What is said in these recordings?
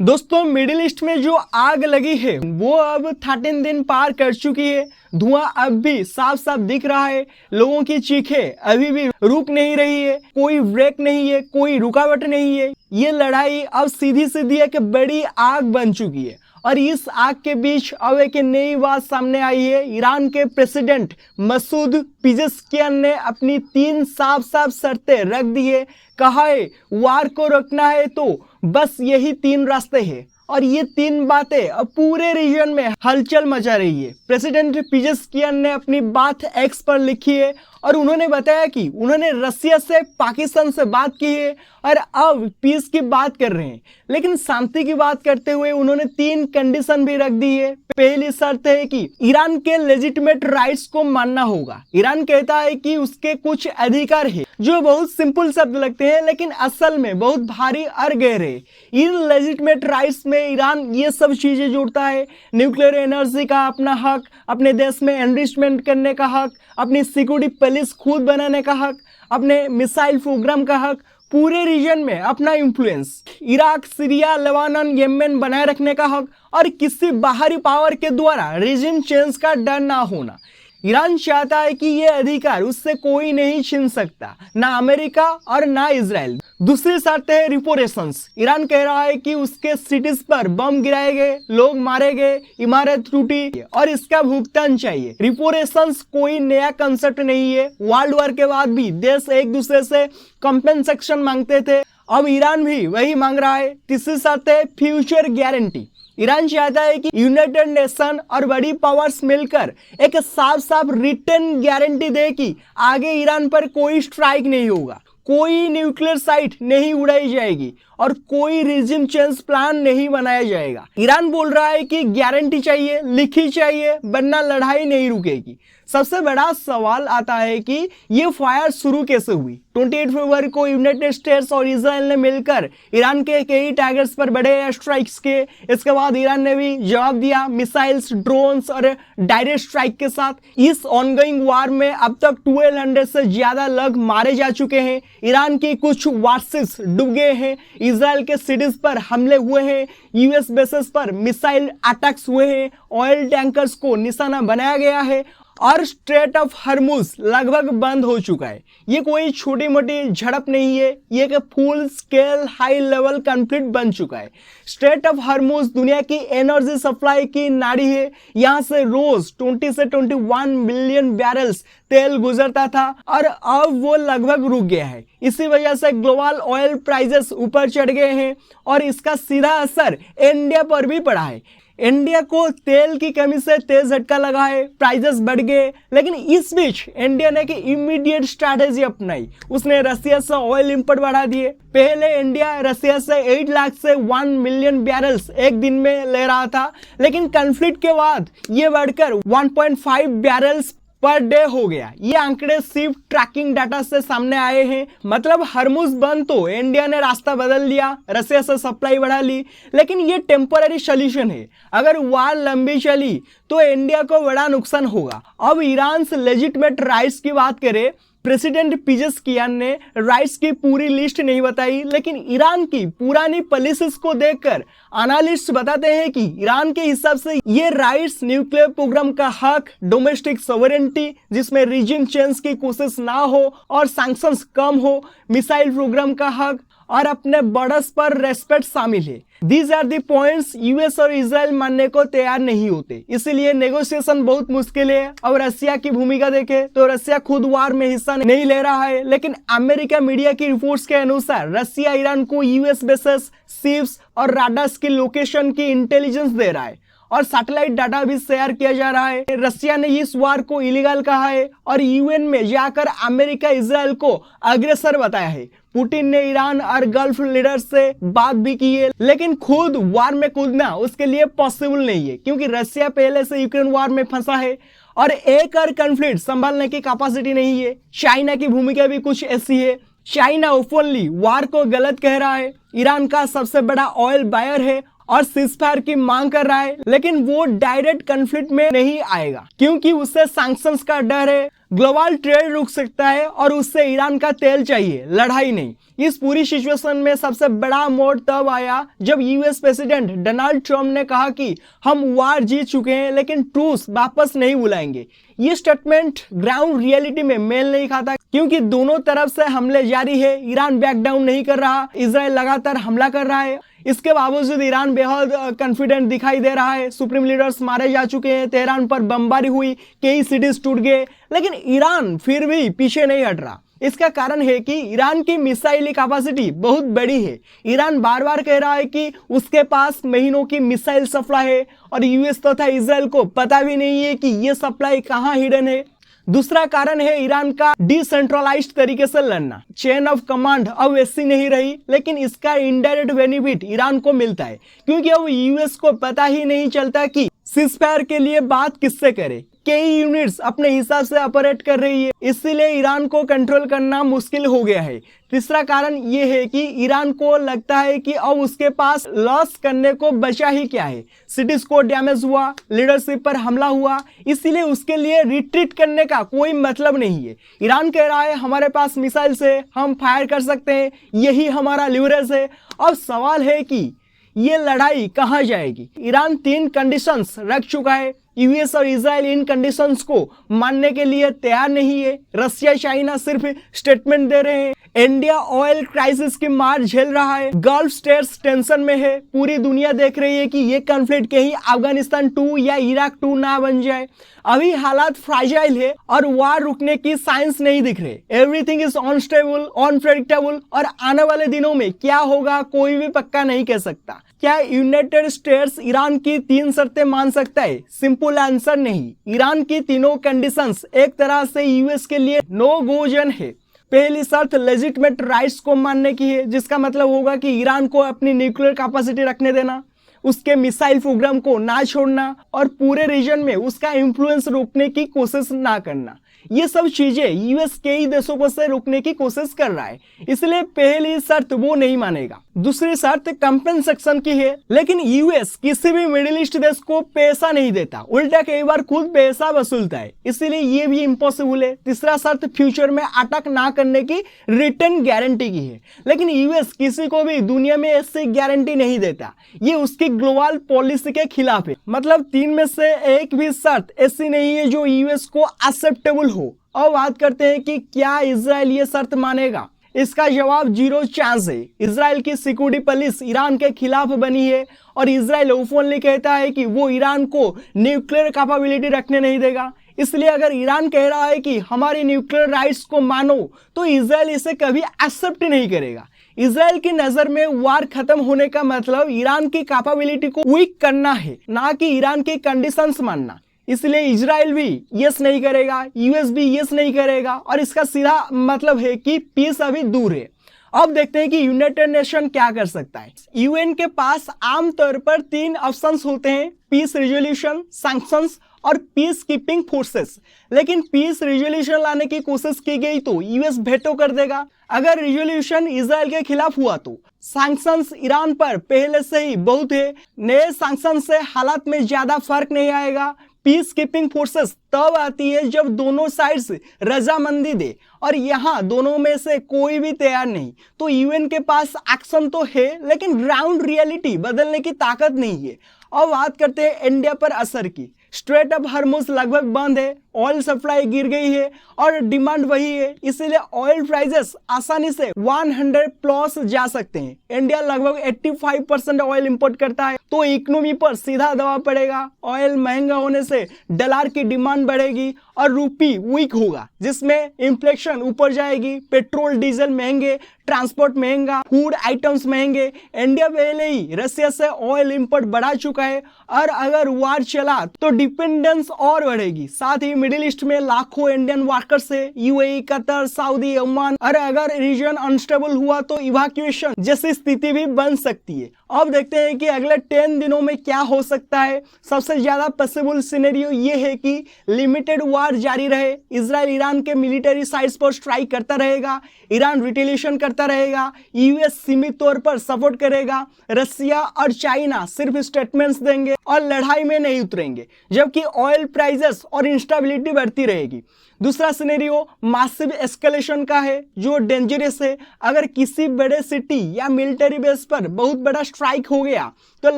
दोस्तों middle east में जो आग लगी है वो अब 13 दिन पार कर चुकी है। धुआं अब भी साफ साफ दिख रहा है। लोगों की चीखें अभी भी रुक नहीं रही है। कोई ब्रेक नहीं है, कोई रुकावट नहीं है। ये लड़ाई अब सीधी सीधी एक बड़ी आग बन चुकी है। और इस आग के बीच अब एक नई बात सामने आई है। ईरान के प्रेसिडेंट मसूद पिजेस्कियान ने अपनी 3 साफ साफ शर्तें रख दी है। कहा है वार को रोकना है तो बस यही 3 रास्ते हैं। और ये 3 बातें अब पूरे रीजन में हलचल मचा रही है। प्रेसिडेंट पिजेस्कियान ने अपनी बात एक्स पर लिखी है और उन्होंने बताया कि उन्होंने रसिया से, पाकिस्तान से बात की है और अब पीस की बात कर रहे हैं। लेकिन शांति की बात करते हुए उन्होंने 3 कंडीशन भी रख दी है। पहली शर्त है कि ईरान के लेजिटिमेट राइट्स को मानना होगा। ईरान कहता है कि उसके कुछ अधिकार है जो बहुत सिंपल शब्द लगते हैं लेकिन असल में बहुत भारी और गहरे। इन लेजिटिमेट राइट्स में ईरान ये सब चीजें जोड़ता है। न्यूक्लियर एनर्जी का अपना हक, अपने देश में एनरिचमेंट करने का हक, अपनी सिक्योरिटी पुलिस खुद बनाने का हक, अपने मिसाइल प्रोग्राम का हक, पूरे रीजन में अपना influence, Iraq, Syria, Lebanon, Yemen बनाए रखने का हक और किसी बाहरी पावर के द्वारा रिजिम चेंज का डर ना होना। ईरान चाहता है कि ये अधिकार उससे कोई नहीं छीन सकता, ना अमेरिका और ना इजराइल। दूसरी शर्त है रिपोरेशंस। ईरान कह रहा है कि उसके सिटीज पर बम गिराए गए, लोग मारे गए, इमारत टूटी और इसका भुगतान चाहिए। रिपोरेशंस कोई नया कंसेप्ट नहीं है। वर्ल्ड वॉर के बाद भी देश एक दूसरे से कंपेंसेशन मांगते थे, अब ईरान भी वही मांग रहा है। तीसरी शर्त है फ्यूचर गारंटी। ईरान चाहता है कि यूनाइटेड नेशन और बड़ी पावर्स मिलकर एक साफ साफ रिटर्न गारंटी दे कि आगे ईरान पर कोई स्ट्राइक नहीं होगा, कोई न्यूक्लियर साइट नहीं उड़ाई जाएगी और कोई रिजिम चेंज प्लान नहीं बनाया जाएगा। ईरान बोल रहा है कि गारंटी चाहिए, लिखी चाहिए, वरना लड़ाई नहीं रुकेगी। सबसे बड़ा सवाल आता है कि ये फायर शुरू कैसे हुई। 28 फरवरी को यूनाइटेड स्टेट्स और इजराइल ने मिलकर ईरान के कई टारगेट्स पर बड़े एयर स्ट्राइक्स किए। इसके बाद ईरान ने भी जवाब दिया मिसाइल्स, ड्रोन्स और डायरेक्ट स्ट्राइक के साथ। इस ऑनगोइंग वार में अब तक 1200 से ज्यादा लोग मारे जा चुके हैं। ईरान की कुछ वारशिप्स डूब गए हैं। इजराइल के सिटीज पर हमले हुए हैं। यूएस बेसेस पर मिसाइल अटैक्स हुए हैं। ऑयल टैंकर्स को निशाना बनाया गया है और स्ट्रेट ऑफ हॉर्मुज लगभग बंद हो चुका है। ये कोई छोटी मोटी झड़प नहीं है, ये एक full scale high level conflict बन चुका है। स्ट्रेट ऑफ हॉर्मुज दुनिया की एनर्जी सप्लाई की नाड़ी है। यहाँ से रोज 20 से 21 मिलियन बैरल्स तेल गुजरता था और अब वो लगभग रुक गया है। इसी वजह से ग्लोबल ऑयल प्राइसेस ऊपर चढ़ गए हैं और इसका सीधा असर इंडिया पर भी पड़ा है। इंडिया को तेल की कमी से तेज झटका लगा है, प्राइसेस बढ़ गए। लेकिन इस बीच इंडिया ने की इमीडिएट स्ट्रैटेजी अपनाई। उसने रसिया से ऑयल इंपोर्ट बढ़ा दिए। पहले इंडिया रसिया से 8 लाख से 1 मिलियन बैरल्स एक दिन में ले रहा था, लेकिन कॉन्फ्लिक्ट के बाद ये बढ़कर 1.5 बैरल्स पर डे हो गया। ये आंकड़े सिर्फ ट्रैकिंग डाटा से सामने आए हैं। मतलब हॉर्मुज बंद तो इंडिया ने रास्ता बदल लिया, रसिया से सप्लाई बढ़ा ली, लेकिन ये टेम्पररी सॉल्यूशन है। अगर वार लंबी चली तो इंडिया को बड़ा नुकसान होगा। अब ईरान से लेजिटिमेट राइट्स की बात करें, प्रेसिडेंट पिजेस्कियान ने राइट्स की पूरी लिस्ट नहीं बताई, लेकिन ईरान की पुरानी पॉलिसीज को देखकर एनालिस्ट बताते हैं कि ईरान के हिसाब से ये राइट्स न्यूक्लियर प्रोग्राम का हक, डोमेस्टिक सॉवरेनिटी जिसमें रिजिम चेंज की कोशिश ना हो और सैंक्शंस कम हो, मिसाइल प्रोग्राम का हक और अपने बॉर्डर्स पर रेस्पेक्ट शामिल है। These are the points US और इजराइल मानने को तैयार नहीं होते, इसीलिए नेगोशिएशन बहुत मुश्किल है। अब रसिया की भूमिका देखें तो रसिया खुद वार में हिस्सा नहीं ले रहा है, लेकिन अमेरिका मीडिया की रिपोर्ट्स के अनुसार रसिया ईरान को यूएस बेसेस, शिप्स और राडार्स की लोकेशन की इंटेलिजेंस दे रहा है और सैटेलाइट डाटा भी शेयर किया जा रहा है। रसिया ने इस वार को इलीगल कहा है और यूएन में जाकर अमेरिका इजराइल को अग्रेसर बताया है। पुतिन ने ईरान और गल्फ लीडर्स से बात भी की है, लेकिन खुद वार में कूदना उसके लिए पॉसिबल नहीं है, क्योंकि रसिया पहले से यूक्रेन वार में फंसा है और एक और कॉन्फ्लिक्ट संभालने की कैपेसिटी नहीं है। चाइना की भूमिका भी कुछ ऐसी है। चाइना ओपनली वार को गलत कह रहा है, ईरान का सबसे बड़ा ऑयल बायर है और सीजफायर की मांग कर रहा है, लेकिन वो डायरेक्ट कॉन्फ्लिक्ट में नहीं आएगा क्योंकि उससे सैंक्शंस का डर है। ग्लोबल ट्रेड रुक सकता है और उससे ईरान का तेल चाहिए, लड़ाई नहीं। इस पूरी सिचुएशन में सबसे बड़ा मोड़ तब आया जब यूएस प्रेसिडेंट डोनाल्ड ट्रंप ने कहा कि हम वार जीत चुके हैं लेकिन ट्रूस वापस नहीं बुलाएंगे। ये स्टेटमेंट ग्राउंड रियलिटी में मेल नहीं खाता, क्योंकि दोनों तरफ से हमले जारी है। ईरान बैक डाउन नहीं कर रहा, इजराइल लगातार हमला कर रहा है। इसके बावजूद ईरान बेहद कॉन्फिडेंट दिखाई दे रहा है। सुप्रीम लीडर्स मारे जा चुके हैं, तेहरान पर बमबारी हुई, कई सिटीज टूट गए, लेकिन ईरान फिर भी पीछे नहीं हट रहा। इसका कारण है कि ईरान की मिसाइल कैपेसिटी बहुत बड़ी है। ईरान बार बार कह रहा है कि उसके पास महीनों की मिसाइल सप्लाई है और यूएस तथा इजराइल को पता भी नहीं है कि ये सप्लाई कहां हिडन है। दूसरा कारण है ईरान का डिसेंट्रलाइज्ड तरीके से लड़ना। चेन ऑफ कमांड अब वैसी नहीं रही, लेकिन इसका इनडायरेक्ट बेनिफिट ईरान को मिलता है, क्योंकि अब यूएस को पता ही नहीं चलता कि सीजफायर के लिए बात किससे करे। कई यूनिट्स अपने हिसाब से ऑपरेट कर रही है, इसीलिए ईरान को कंट्रोल करना मुश्किल हो गया है। तीसरा कारण ये है कि ईरान को लगता है कि अब उसके पास लॉस करने को बचा ही क्या है। सिटीज को डैमेज हुआ, लीडरशिप पर हमला हुआ, इसीलिए उसके लिए रिट्रीट करने का कोई मतलब नहीं है। ईरान कह रहा है हमारे पास मिसाइल से हम फायर कर सकते हैं, यही हमारा लीवरेज है। अब सवाल है कि ये लड़ाई कहां जाएगी। ईरान 3 कंडीशंस रख चुका है। यूएस और इजराइल इन कंडीशंस को मानने के लिए तैयार नहीं है। रशिया चाइना सिर्फ स्टेटमेंट दे रहे हैं। इंडिया ऑयल क्राइसिस की मार झेल रहा है। गल्फ स्टेट्स टेंशन में है। पूरी दुनिया देख रही है कि ये कॉन्फ्लिक्ट कहीं अफगानिस्तान 2 या इराक 2 ना बन जाए। अभी हालात फ्राजाइल है और वार रुकने की साइंस नहीं दिख रहे। एवरीथिंग इज अनस्टेबल, अनप्रेडिक्टेबल, और आने वाले दिनों में क्या होगा कोई भी पक्का नहीं कह सकता। क्या यूनाइटेड स्टेट्स ईरान की 3 शर्तें मान सकता है? सिंपल आंसर नहीं। ईरान की तीनों कंडीशंस एक तरह से यूएस के लिए नो गो जोन है। पहली शर्त लेजिटिमेट राइट्स को मानने की है, जिसका मतलब होगा कि ईरान को अपनी न्यूक्लियर कैपेसिटी रखने देना, उसके मिसाइल प्रोग्राम को ना छोड़ना और पूरे रीजन में उसका इंफ्लुएंस रोकने की कोशिश ना करना। ये सब चीजें यूएस कई देशों को से रोकने की कोशिश कर रहा है, इसलिए पहली शर्त वो नहीं मानेगा। दूसरी शर्त कंपेंसेशन की है, लेकिन यूएस किसी भी मिडिल ईस्ट देश को पैसा नहीं देता, उल्टा कई बार खुद पैसा वसूलता है, इसीलिए ये भी इम्पॉसिबल है। तीसरा शर्त फ्यूचर में अटैक ना करने की रिटर्न गारंटी की है, लेकिन यूएस किसी को भी दुनिया में ऐसी गारंटी नहीं देता। ये उसकी ग्लोबल पॉलिसी के खिलाफ है। मतलब 3 में से एक भी शर्त ऐसी नहीं है जो यूएस को एक्सेप्टेबल हो। अब बात करते हैं कि क्या इजराइल ये शर्त मानेगा। इसका जवाब 0 चांस है। इजराइल की सिक्योरिटी पुलिस ईरान के खिलाफ बनी है और इजराइल ओपनली कहता है कि वो ईरान को न्यूक्लियर कैपेबिलिटी रखने नहीं देगा। इसलिए अगर ईरान कह रहा है कि हमारी न्यूक्लियर राइट्स को मानो, तो इजराइल इसे कभी एक्सेप्ट नहीं करेगा। इजराइल की नजर में वार खत्म होने का मतलब ईरान की कैपेबिलिटी को वीक करना है, ना कि ईरान की कंडीशंस मानना। इसलिए इजराइल भी यस नहीं करेगा, यूएस भी यस नहीं करेगा, और इसका सीधा मतलब है कि पीस अभी दूर है। अब देखते हैं कि यूनाइटेड नेशन क्या कर सकता है। यूएन के पास आमतौर पर 3 ऑप्शंस होते हैं: पीस रिजोल्यूशन, सैंक्शंस और पीस कीपिंग फोर्सेस। लेकिन पीस रिजोल्यूशन लाने की कोशिश की गई तो यूएस वेटो कर देगा। अगर रिजोल्यूशन इजराइल के खिलाफ हुआ तो सैंक्शंस ईरान पर पहले से ही बहुत है, नए सैंक्शन से हालात में ज्यादा फर्क नहीं आएगा। पीस कीपिंग फोर्सेस तब आती है जब दोनों साइड्स रजामंदी दे, और यहाँ दोनों में से कोई भी तैयार नहीं। तो यूएन के पास एक्शन तो है, लेकिन ग्राउंड रियलिटी बदलने की ताकत नहीं है। अब बात करते हैं इंडिया पर असर की। स्ट्रेट ऑफ हॉर्मुज लगभग बंद है, ऑयल सप्लाई गिर गई है और डिमांड वही है, इसीलिए ऑयल प्राइसेस आसानी से 100 प्लस जा सकते हैं। इंडिया लगभग 85% ऑयल इंपोर्ट करता है, तो इकोनॉमी पर सीधा दबाव पड़ेगा। ऑयल महंगा होने से डॉलर की डिमांड बढ़ेगी और रूपी वीक होगा, जिसमें इन्फ्लेशन ऊपर जाएगी। पेट्रोल डीजल महंगे, ट्रांसपोर्ट महंगा, फूड आइटम्स महंगे। इंडिया पहले ही रशिया से ऑयल इंपोर्ट बढ़ा चुका है, और अगर वार चला तो डिपेंडेंस और बढ़ेगी। साथ ही मिडिल ईस्ट में लाखों इंडियन वर्कर्स है, यूएई, कतर, सऊदी, ओमान, और अगर रीजन अनस्टेबल हुआ तो इवैक्यूएशन जैसी स्थिति भी बन सकती है। अब देखते हैं कि अगले 10 दिनों में क्या हो सकता है। सबसे ज्यादा पॉसिबल सिनेरियो ये है कि लिमिटेड वार जारी रहे। इजराइल ईरान के मिलिट्री साइट्स पर स्ट्राइक करता रहेगा, ईरान रिटेलिएशन करता रहेगा, यूएस सीमित तौर पर सपोर्ट करेगा, रशिया और चाइना सिर्फ स्टेटमेंट्स देंगे और लड़ाई में नहीं उतरेंगे, जबकि ऑयल प्राइसेस और इंस्टेबिलिटी बढ़ती रहेगी। दूसरा सिनेरियो मासिव एस्केलेशन का है जो डेंजरस है। अगर किसी बड़े सिटी या मिलिट्री बेस पर बहुत बड़ा स्ट्राइक हो गया तो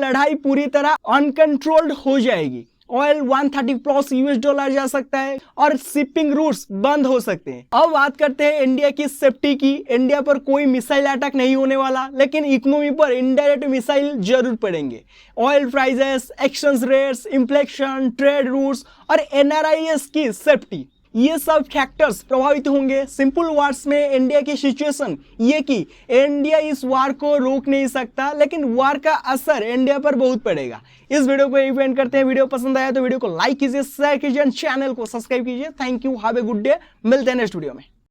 लड़ाई पूरी तरह अनकंट्रोल्ड हो जाएगी। ऑयल 130 प्लस $US जा सकता है और शिपिंग रूट्स बंद हो सकते हैं। अब बात करते हैं इंडिया की सेफ्टी की। इंडिया पर कोई मिसाइल अटैक नहीं होने वाला, लेकिन इकोनॉमी पर इनडायरेक्ट मिसाइल जरूर पड़ेंगे। Oil prices, exchange rates, inflation, trade routes और NRIS की सेफ्टी, ये सब फैक्टर्स प्रभावित होंगे। सिंपल वर्ड्स में इंडिया की सिचुएशन ये कि इंडिया इस वार को रोक नहीं सकता, लेकिन वार का असर इंडिया पर बहुत पड़ेगा। इस वीडियो को यही एंड करते हैं। वीडियो पसंद आया तो वीडियो को लाइक कीजिए, शेयर कीजिए, चैनल को सब्सक्राइब कीजिए। Thank you, have a good day. मिलते हैं नेक्स्ट वीडियो में।